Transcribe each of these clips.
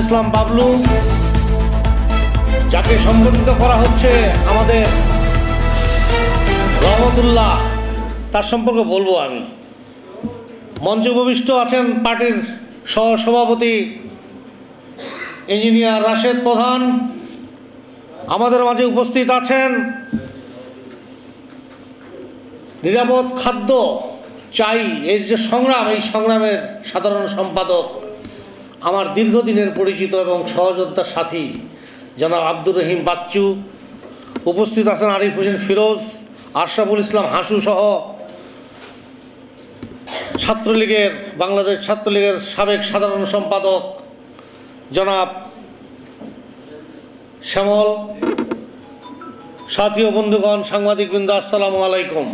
ইসলাম বাবলু, যাকে সম্বোধিত করা হচ্ছে আমাদের রহমতুল্লাহ, তার সম্পর্কে বলবো আমি। মঞ্চে উপবিষ্ট আছেন পার্টির সহসভাপতি ইঞ্জিনিয়ার রাশেদ প্রধান। আমাদের মাঝে উপস্থিত আছেন নিরাপদ খাদ্য চাই এই যে সংগ্রাম, এই সংগ্রামের সাধারণ সম্পাদক, আমার দীর্ঘদিনের পরিচিত এবং সহযোদ্ধার সাথী জনাব আব্দুর রহিম বাচ্চু। উপস্থিত আছেন আরিফ হোসেন ফিরোজ, আশরাফুল ইসলাম হাসু সহ ছাত্রলীগের, বাংলাদেশ ছাত্রলীগের সাবেক সাধারণ সম্পাদক জনাব শ্যামল, সাথী ও বন্ধুগণ, সাংবাদিকবৃন্দ, আসসালামু আলাইকুম।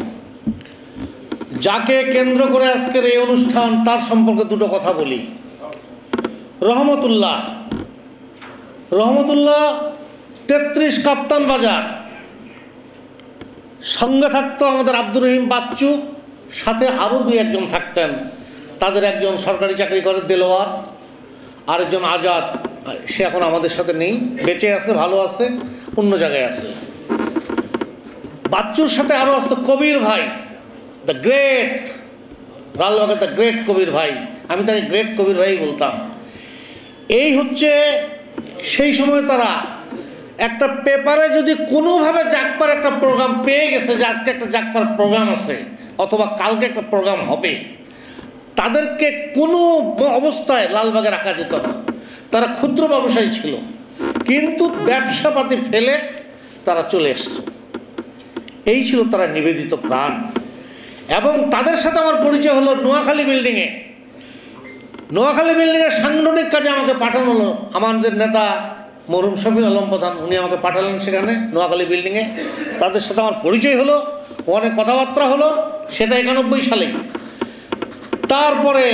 যাকে কেন্দ্র করে আজকের এই অনুষ্ঠান, তার সম্পর্কে দুটো কথা বলি। রহমতুল্লাহ 33 কাপ্তান বাজার, সঙ্গে থাকতো আমাদের আব্দুর রহিম বাচ্চু, সাথে আরও 2-1 জন থাকতেন। তাদের একজন সরকারি চাকরি করে দেলোয়ার, আরেকজন আজাদ, সে এখন আমাদের সাথে নেই, বেঁচে আছে, ভালো আছে, অন্য জায়গায় আছে। বাচ্চুর সাথে আরও আসতো কবির ভাই, দ্য গ্রেট, লালবাগের দ্য গ্রেট কবির ভাই, আমি তাকে গ্রেট কবির ভাই বলতাম। এই হচ্ছে সেই সময় তারা একটা পেপারে যদি কোনোভাবে জাগপার একটা প্রোগ্রাম পেয়ে গেছে যে আজকে একটা জাগপার প্রোগ্রাম আছে অথবা কালকে একটা প্রোগ্রাম হবে, তাদেরকে কোনো অবস্থায় লালবাগে রাখা যেত না। তারা ক্ষুদ্র ব্যবসায়ী ছিল, কিন্তু ব্যবসাপাতি ফেলে তারা চলে এসছে। এই ছিল তারা নিবেদিত প্রাণ। এবং তাদের সাথে আমার পরিচয় হলো নোয়াখালী বিল্ডিংয়ে। নোয়াখালী বিল্ডিংয়ের সাংগঠনিক কাজে আমাকে পাঠানো হলো আমাদের নেতা মরহুম শফিউল আলম প্রধান, উনি আমাকে পাঠালেন সেখানে নোয়াখালী বিল্ডিংয়ে। তাদের সাথে আমার পরিচয় হলো, অনেক কথাবার্তা হলো, সেটা 91 সালে। তারপরে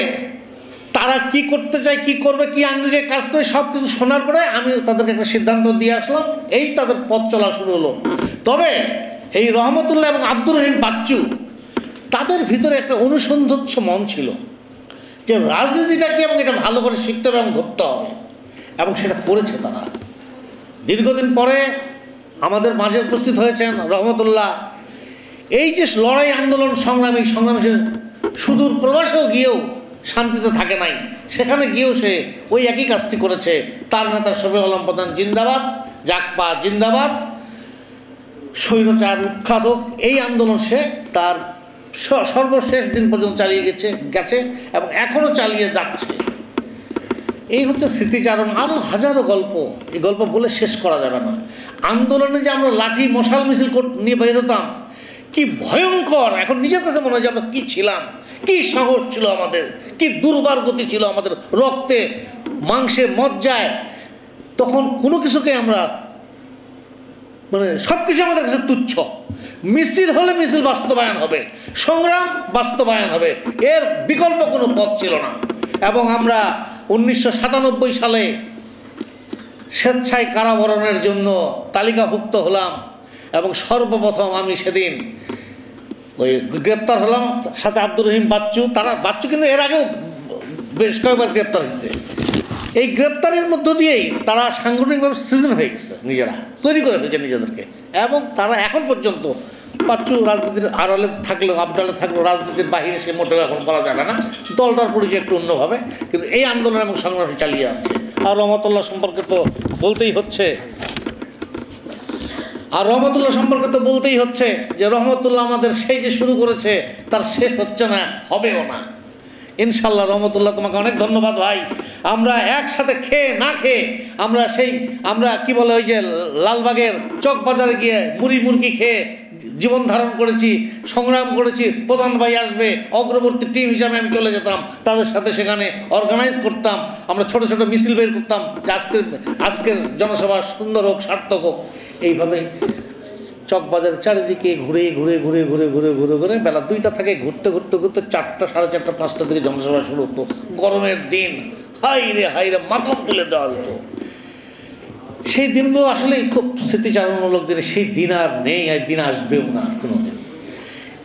তারা কি করতে চায়, কি করবে, কি আঙ্গিকে কাজ করে, সব কিছু শোনার পরে আমি তাদেরকে একটা সিদ্ধান্ত দিয়ে আসলাম। এই তাদের পথ চলা শুরু হলো। তবে এই রহমতুল্লাহ এবং আব্দুর রহিম বাচ্চু, তাদের ভিতরে একটা অনুসন্ধিৎস মন ছিল যে রাজনীতিটা কি এবং এটা ভালো করে শিখতে হবে এবং ধরতে হবে, এবং সেটা করেছে তারা। দীর্ঘদিন পরে আমাদের মাঝে উপস্থিত হয়েছেন রহমতুল্লাহ। এই যে লড়াই, আন্দোলন, সংগ্রাম, এই সংগ্রামে সুদূর প্রবাসেও গিয়েও শান্তিতে থাকে নাই, সেখানে গিয়েও সে ওই একই কাজটি করেছে। তার নেতা শফিউল আলম প্রধান জিন্দাবাদ, জাগপা জিন্দাবাদ, স্বৈরাচার উৎখাতক, এই আন্দোলন সে তার সর্বশেষ দিন পর্যন্ত চালিয়ে গেছে এবং এখনও চালিয়ে যাচ্ছে। এই হচ্ছে স্মৃতিচারণ। আরও হাজারো গল্প, এই গল্প বলে শেষ করা যাবে না। আন্দোলনে যে আমরা লাঠি মশাল মিছিল নিয়ে বেরোতাম, কি ভয়ঙ্কর! এখন নিজের কাছে মনে হয় যে আমরা কী ছিলাম, কি সাহস ছিল আমাদের, কি দুর্বার গতি ছিল আমাদের রক্তে, মাংসে, মজ্জায়। তখন কোনো কিছুকে আমরা সব কিছু আমাদের কাছে তুচ্ছ। মিছিল হলে মিছিল বাস্তবায়ন হবে, সংগ্রাম বাস্তবায়ন হবে, এর বিকল্প কোনো পথ ছিল না। এবং আমরা 1997 সালে স্বেচ্ছায় কারাবরণের জন্য তালিকাভুক্ত হলাম এবং সর্বপ্রথম আমি সেদিন ওই গ্রেপ্তার হলাম, সাথে আব্দুর রহিম বাচ্চু। বাচ্চু কিন্তু এর আগেও বেশ কয়েকবার গ্রেপ্তার হয়েছে। এই গ্রেপ্তারের মধ্য দিয়েই তারা সাংগঠনিকভাবে সিজন হয়ে গেছে, নিজেরা তৈরি করে ফেলেছে নিজেদেরকে। এবং তারা এখন পর্যন্ত, বাচ্চু রাজনীতির আড়ালে থাকলেও, আবডালে থাকলেও, রাজনীতির বাহিরে সে মোটেও এখন বলা যাবে না। দলটার পরিচয় একটু অন্যভাবে, কিন্তু এই আন্দোলন এবং সংগ্রাম চালিয়ে যাচ্ছে। আর রহমতুল্লাহ সম্পর্কে তো বলতেই হচ্ছে, যে রহমতুল্লাহ আমাদের সেই যে শুরু করেছে তার শেষ হচ্ছে না, হবেও না ইনশাল্লাহ। রহমতুল্লাহ, তোমাকে অনেক ধন্যবাদ ভাই। আমরা একসাথে খেয়ে না খেয়ে আমরা কি বলে, ওই যে লালবাগের চক বাজারে গিয়ে মুরগি খেয়ে জীবন ধারণ করেছি, সংগ্রাম করেছি। প্রধান ভাই আসবে, অগ্রবর্তী টিম হিসাবে আমি চলে যেতাম, তাদের সাথে সেখানে অর্গানাইজ করতাম। আমরা ছোট ছোট মিছিল বের করতাম যে আজকের জনসভা সুন্দর হোক, সার্থক হোক। এইভাবে চকবাজারের চারিদিকে ঘুরে বেলা 2টা থেকে ঘুরতে 4টা, 4:30, 5টার দিকে জনসভা শুরু হতো। গরমের দিন, হাই রে মাথম তুলে দেওয়া যেত। সেই দিনগুলো আসলেই খুব স্মৃতিচারণমূলক দিন। সেই দিন আর নেই, আর দিন আসবেও না কোনো দিন।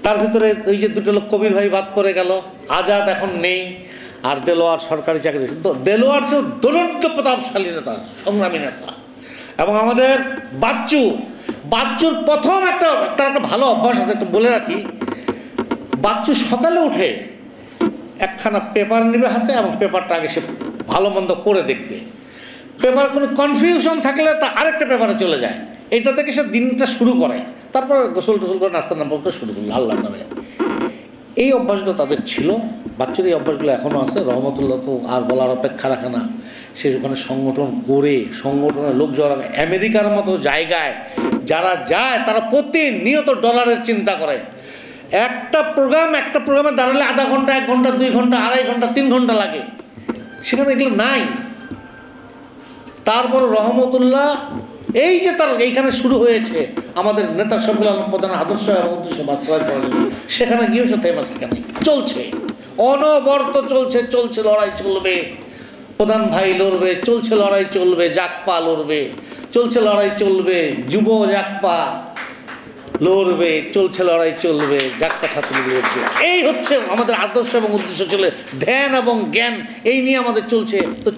তার ভিতরে ওই যে 2 লোক কবির ভাই বাদ পড়ে গেল, আজাদ এখন নেই। আর দেলোয়ার সরকারি চাকরি। দেলোয়ার ছিল দোলন্ত প্রতাপশালী নেতা, সংগ্রামী নেতা। এবং আমাদের বাচ্চুর প্রথম একটা ভালো অভ্যাস আছে, একটু বলে রাখি। বাচ্চু সকালে উঠে একখানা পেপার নেবে হাতে এবং পেপারটা আগে সে ভালো মন্দ পড়ে দেখবে। পেপার কোনো কনফিউশন থাকলে তা আরেকটা পেপারে চলে যায়। এটা থেকে সে দিনটা শুরু করে, তারপর গোসল টোসল করে নাস্তা নামতে শুরু করলো আল্লাহর নামে। এই অভ্যাসগুলো তাদের ছিল। বাচ্চার এই অভ্যাসগুলো এখনও আছে। রহমতুল্লাহ তো আর বলার অপেক্ষা রাখে না। সে ওখানে সংগঠন করে, সংগঠনের লোক জড়াবে। আমেরিকার মতো জায়গায় যারা যায় তারা প্রতিনিয়ত ডলারের চিন্তা করে। একটা প্রোগ্রামে দাঁড়ালে আধা ঘন্টা, 1 ঘন্টা, 2 ঘন্টা, 2.5 ঘন্টা, 3 ঘন্টা লাগে। সেখানে এগুলো নাই। তারপর রহমতুল্লাহ এই যে তার এইখানে শুরু হয়েছে আমাদের নেতা শফিউল আলম প্রধানের আদর্শ এবং উদ্দেশ্য বাস্তবায়ন করার জন্য, সেখানে গিয়েও সে থেমে থাকে নাই, চলছে, অনবরত চলছে। লড়াই চলবে, প্রধান ভাই লড়বে, চলছে লড়াই চলবে, জাকপা লড়বে, চলছে লড়াই চলবে, যুব জাকপা লড়বে, চলছে লড়াই চলবে, জাকপা ছাত্রলীগ লড়বে। এই হচ্ছে আমাদের আদর্শ এবং উদ্দেশ্য ছিল। ধ্যান এবং জ্ঞান এই নিয়ে আমাদের চলছে। তো